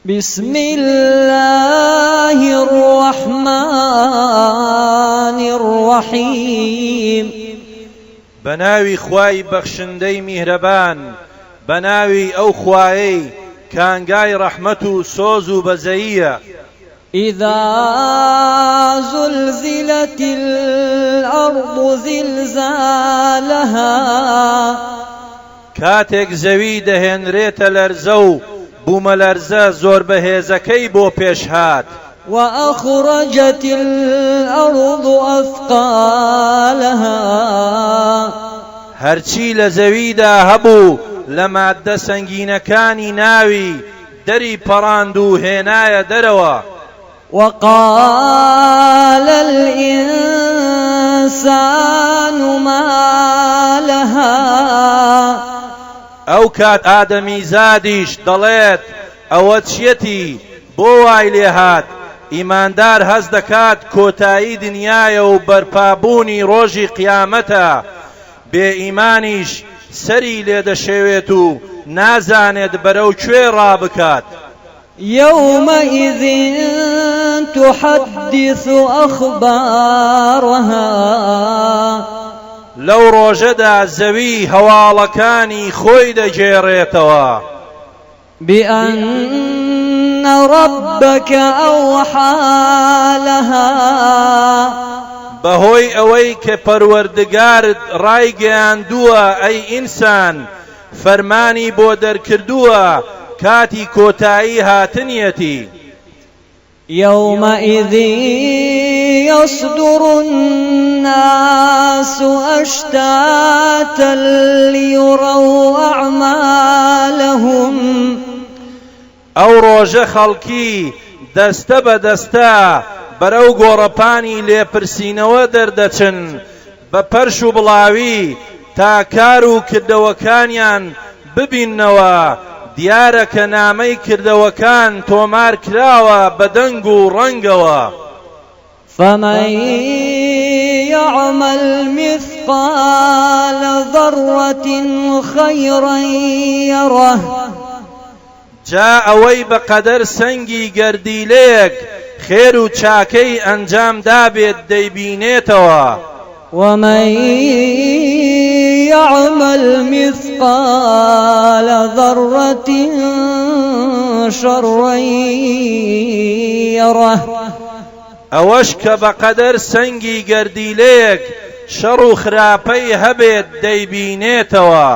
بسم الله الرحمن الرحيم. بناوي خواي بخشندي مهربان، بناوي أو خواي كانقاي رحمته سوزو بزيية. إذا زلزلت الأرض زلزالها كاتێک زەوی دەهێنرێتە لەرزە و بوومە لەرزە زۆر بەهێزەکەی بۆ پێشهات. وأخرجت الأرض أثقالها هەرچی لە زەویدا هەبوو لە ماددە سەنگینەکانی ناوی دەری پەڕاند و هێنایە دەرەوە. وقال الإنسان ما لها ئەو کات ئادەمی زادیش دەڵێت ئەوە چیەتی بۆ وای لێهات. ئیماندار هەست دەکات کۆتایی دنیایە و بەرپابوونی ڕۆژی قیامەتە. بێئیمانیش سەری لێ دەشێوێت و نازانێت بەرەو کوێ ڕابکات. يومئذ تحدث أخبارها لەو ڕۆژەدا زەوی هەواڵەکانی خۆی دەگێڕێتەوە. بأن ربك أوحى لها بەهۆی ئەوەی کە پەروەردگارت ڕایگەیاندووە ئەی ئینسان، فەرمانی بۆ دەرکردووە کاتی کۆتایی هاتنیەتی. يومئذ يصدر الناس أشتاتا ليروا أعمالهم ئەو ڕۆژە خەڵکی دەستە بە دەستە بەرەو گۆڕەپانی لێپرسینەوە دەردەچن بە پەرش و بڵاوی تا کار و کردەوەکانیان ببیننەوە. دیارە کە نامەی کردەوەکان تۆمار کراوە بە دەنگ و ڕەنگەوە. فمن يعمل مثقال ذرة خيرا يره جا ئەوەی بەقەدەر سەنگی گەردیلەیەک خێر و چاکەی ئەنجام دابێت دەیبینێتەوە. ومن يعمل مثقال ذرة شرا يره ئەوەش کە بەقەدەر سەنگی گەردیلەیەک شەڕ و خراپەی هەبێت دەیبینێتەوە.